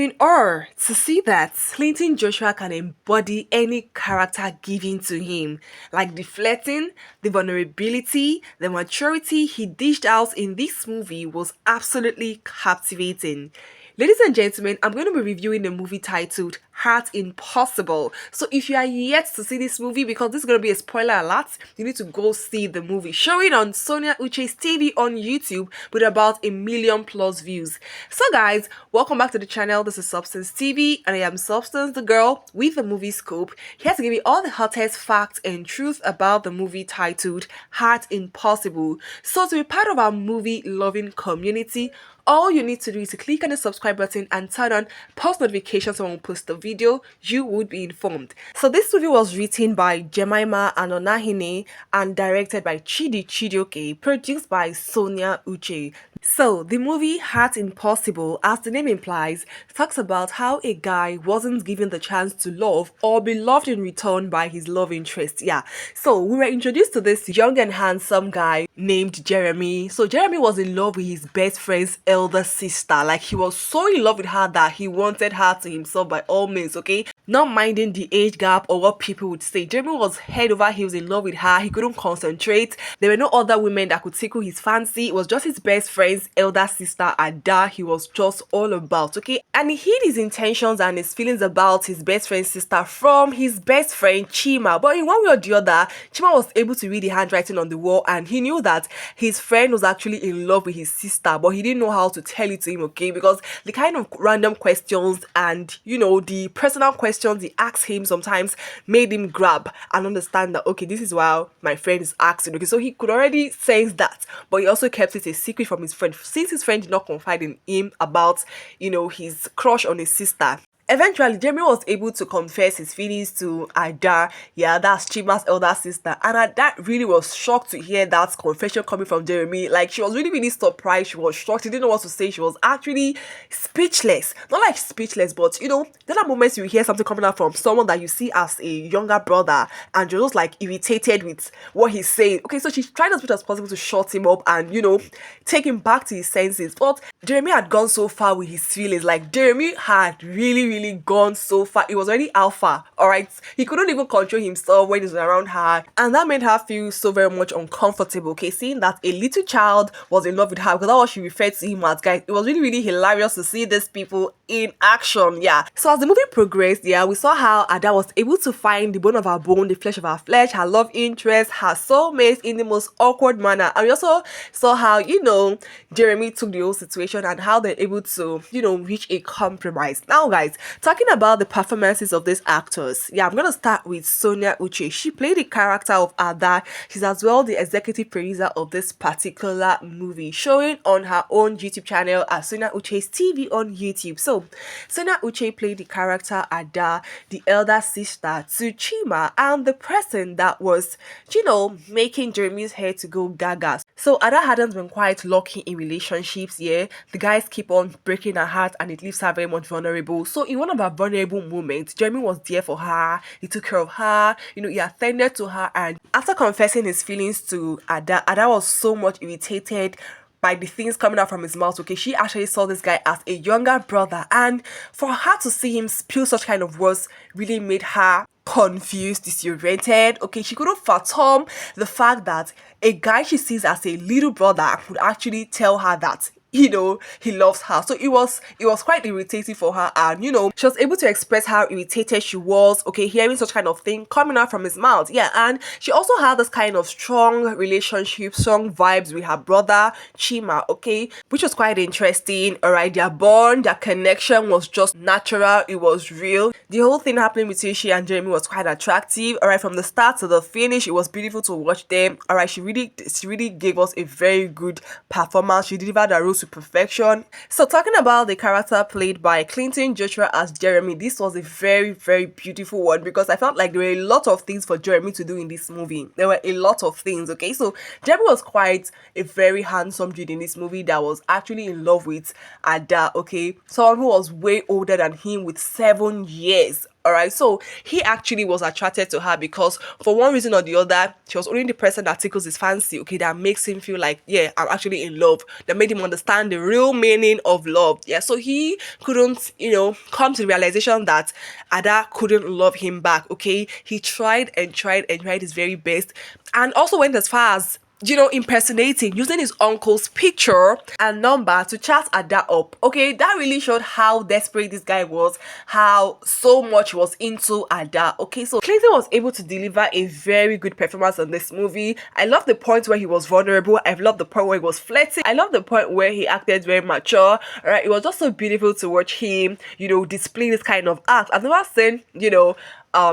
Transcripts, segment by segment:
in awe to see that Clinton Joshua can embody any character given to him. Like the flirting, the vulnerability, the maturity he dished out in this movie was absolutely captivating. Ladies and gentlemen, I'm going to be reviewing a movie titled Heart Impossible. So if you are yet to see this movie, because this is going to be a spoiler alert, you need to go see the movie. Showing on Sonia Uche's TV on YouTube with about 1 million+ views. So guys, welcome back to the channel. This is Substance TV and I am Substance, the girl with the movie scoop, here to give you all the hottest facts and truth about the movie titled Heart Impossible. So to be part of our movie loving community, all you need to do is to click on the subscribe button and turn on post notifications when we post the video. You would be informed. So this movie was written by Jemima Anonahine and directed by Chidi Chidioke, produced by Sonia Uche. So the movie Heart Impossible, as the name implies, talks about how a guy wasn't given the chance to love or be loved in return by his love interest. Yeah. So we were introduced to this young and handsome guy named Jeremy. So Jeremy was in love with his best friend's elder sister. Like, he was so in love with her that he wanted her to himself by all means, okay? Not minding the age gap or what people would say. Jeremy was head over heels in love with her. He couldn't concentrate. There were no other women that could tickle his fancy. It was just his best friend's elder sister, Ada, he was just all about, okay? And he hid his intentions and his feelings about his best friend's sister from his best friend, Chima. But in one way or the other, Chima was able to read the handwriting on the wall and he knew that his friend was actually in love with his sister, but he didn't know how to tell it to him, okay? Because the kind of random questions and, you know, the personal questions he asked him sometimes made him grab and understand that, okay, this is why my friend is asking, okay? So he could already sense that, but he also kept it a secret from his friend, since his friend did not confide in him about, you know, his crush on his sister. Eventually, Jeremy was able to confess his feelings to Ada. Yeah, that's Chima's elder sister. And Ada really was shocked to hear that confession coming from Jeremy. Like, she was really, really surprised. She was shocked. She didn't know what to say. She was actually speechless. Not like speechless, but, you know, there are moments you hear something coming out from someone that you see as a younger brother and you're just, like, irritated with what he's saying. Okay, so she tried as much as possible to shut him up and, you know, take him back to his senses. But Jeremy had gone so far with his feelings. Like, Jeremy had really gone so far. It was already alpha, all right? He couldn't even control himself when he was around her, and that made her feel so very much uncomfortable, okay? Seeing that a little child was in love with her, because that's what she referred to him as, guys. It was really hilarious to see these people in action. Yeah. So as the movie progressed, yeah, we saw how Ada was able to find the bone of her bone, the flesh of her flesh, her love interest, her soulmate in the most awkward manner. And we also saw how, you know, Jeremy took the whole situation and how they're able to, you know, reach a compromise. Now, guys, talking about the performances of these actors, yeah, I'm gonna start with Sonia Uche. She played the character of Ada. She's as well the executive producer of this particular movie, showing on her own YouTube channel as Sonia Uche's TV on YouTube. So Sonia Uche played the character Ada, the elder sister to Chima, and the person that was, you know, making Jeremy's hair to go gaga. So Ada hadn't been quite lucky in relationships. Yeah, the guys keep on breaking her heart and it leaves her very much vulnerable. So in one of her vulnerable moments, Jeremy was there for her. He took care of her, you know, he attended to her. And after confessing his feelings to Ada, Ada was so much irritated by the things coming out from his mouth, okay? She actually saw this guy as a younger brother, and for her to see him spill such kind of words really made her confused, disoriented, okay? She couldn't fathom the fact that a guy she sees as a little brother would actually tell her that, you know, he loves her. So it was quite irritating for her, and, you know, she was able to express how irritated she was, okay, hearing such kind of thing coming out from his mouth. Yeah, and she also had this kind of strong relationship, strong vibes with her brother Chima, okay, which was quite interesting. All right, their bond, their connection was just natural. It was real. The whole thing happening between she and Jeremy was quite attractive. All right, from the start to the finish, it was beautiful to watch them. All right, she really gave us a very good performance. She delivered her role to perfection. So talking about the character played by Clinton Joshua as Jeremy, this was a very beautiful one, because I felt like there were a lot of things for Jeremy to do in this movie. There were a lot of things, okay? So Jeremy was quite a very handsome dude in this movie that was actually in love with Ada, okay? Someone who was way older than him with 7 years. All right, so he actually was attracted to her because for one reason or the other, she was only the person that tickles his fancy, okay, that makes him feel like, yeah, I'm actually in love. That made him understand the real meaning of love. Yeah, so he couldn't, come to the realization that Ada couldn't love him back, okay. He tried and tried and tried his very best, and also went as far as impersonating, using his uncle's picture and number to chat Ada up. Okay, that really showed how desperate this guy was, how so much he was into Ada. Okay, so Clinton was able to deliver a very good performance on this movie. I love the point where he was vulnerable. I love the point where he was flirting. I love the point where he acted very mature. Alright, it was just so beautiful to watch him, display this kind of act. I've never seen,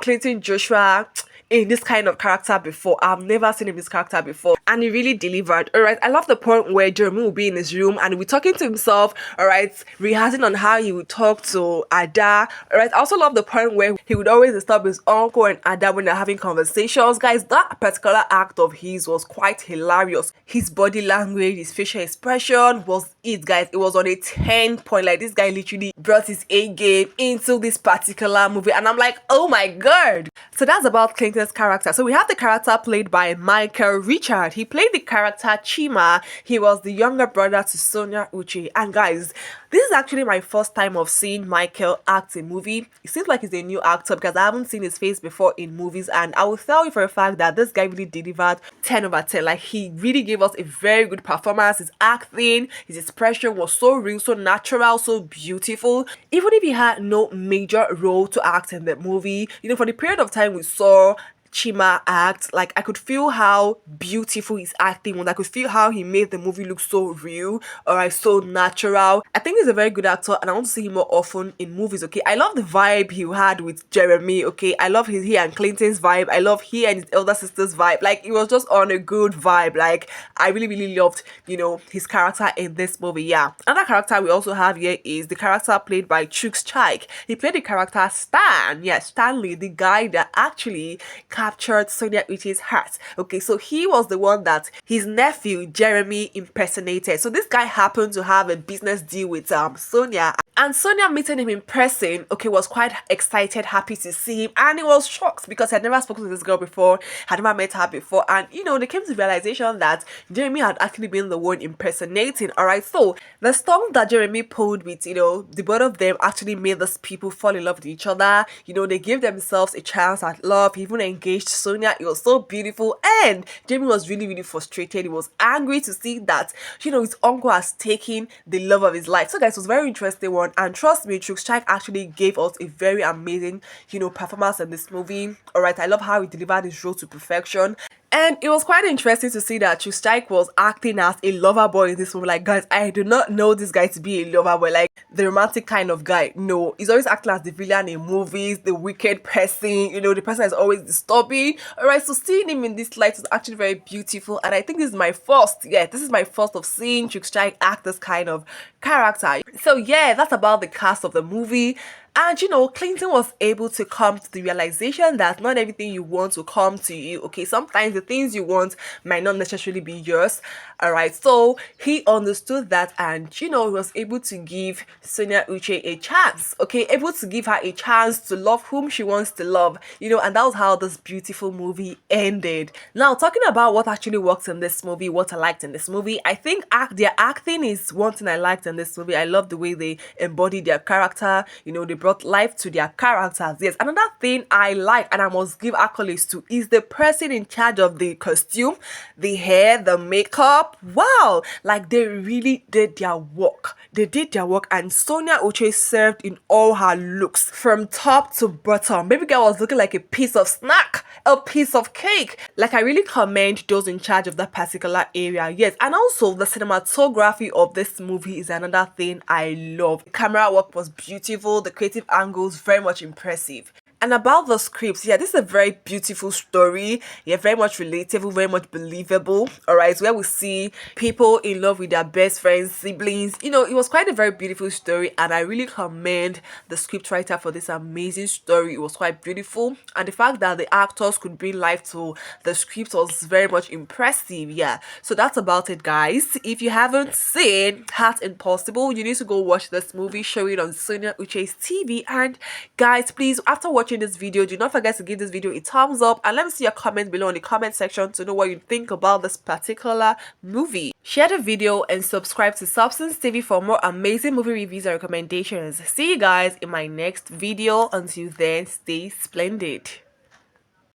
Clinton Joshua in this kind of character before. I've never seen him in this character before, and he really delivered. All right, I love the point where Jeremy will be in his room and he'll be talking to himself, all right, rehearsing on how he would talk to Ada. All right, I also love the point where he would always disturb his uncle and Ada when they're having conversations. Guys, that particular act of his was quite hilarious. His body language, his facial expression was it, guys. It was on a 10 point. Like, this guy literally brought his A game into this particular movie, and I'm like, oh my god. So that's about Clinton's character. So we have the character played by Michael Richard. He played the character Chima. He was the younger brother to Sonia Uche. And guys, this is actually my first time of seeing Michael act in movie. It seems like he's a new actor because I haven't seen his face before in movies, and I will tell you for a fact that this guy really delivered 10 over 10. Like, he really gave us a very good performance. His acting, his expression was so real, so natural, so beautiful. Even if he had no major role to act in the movie, for the period of time we saw Chima act, like, I could feel how beautiful his acting was. I could feel how he made the movie look so real, alright, so natural. I think he's a very good actor, and I want to see him more often in movies. Okay, I love the vibe he had with Jeremy. Okay, I love he and Clinton's vibe. I love he and his elder sister's vibe. Like, it was just on a good vibe. Like, I really loved his character in this movie. Yeah, another character we also have here is the character played by Chooks Chike. He played the character Stan. Yes, Stanley, the guy that actually captured Sonia Uche's heart. Okay, so he was the one that his nephew Jeremy impersonated. So this guy happened to have a business deal with Sonia, and Sonia meeting him in person, okay, was quite excited, happy to see him, and he was shocked because he had never spoken to this girl before, had never met her before, and they came to the realization that Jeremy had actually been the one impersonating. Alright, so the song that Jeremy pulled with the both of them actually made these people fall in love with each other. They gave themselves a chance at love. He even engaged Sonia. It was so beautiful, and Jeremy was really frustrated. He was angry to see that his uncle has taken the love of his life. So guys, it was a very interesting one, and trust me, Chooks Chike actually gave us a very amazing performance in this movie. Alright, I love how he delivered his role to perfection. And it was quite interesting to see that Chooks Chike was acting as a lover boy in this movie. Like, guys, I do not know this guy to be a lover boy, like the romantic kind of guy. No, he's always acting as the villain in movies, the wicked person, the person is always disturbing. Alright, so seeing him in this light was actually very beautiful, and I think this is my first, this is my first of seeing Chooks Chike act this kind of character. So yeah, that's about the cast of the movie. And Clinton was able to come to the realization that not everything you want will come to you. Okay, sometimes the things you want might not necessarily be yours. Alright, so he understood that, and he was able to give Sonia Uche a chance. Okay, able to give her a chance to love whom she wants to love. And that was how this beautiful movie ended. Now, talking about what actually works in this movie, what I liked in this movie, I think their acting is one thing I liked in this movie. I love the way they embodied their character. They brought life to their characters. Yes, another thing I like, and I must give accolades to, is the person in charge of the costume, the hair, the makeup. Wow, like, they really did their work. They did their work, and Sonia Uche served in all her looks from top to bottom. Baby girl was looking like a piece of snack, a piece of cake. Like, I really commend those in charge of that particular area. Yes, and also the cinematography of this movie is another thing I love. The camera work was beautiful. The creative angles very much impressive. And about the scripts, yeah, this is a very beautiful story. Yeah, very much relatable, very much believable. All right, where we see people in love with their best friends, siblings. It was quite a very beautiful story, and I really commend the scriptwriter for this amazing story. It was quite beautiful, and the fact that the actors could bring life to the script was very much impressive. Yeah, so that's about it, guys. If you haven't seen Heart Impossible, you need to go watch this movie showing on Sonia Uche's TV. And guys, please, after watching this video, do not forget to give this video a thumbs up, and let me see your comments below in the comment section to know what you think about this particular movie. Share the video and subscribe to Substance TV for more amazing movie reviews and recommendations. See you guys in my next video. Until then, stay splendid.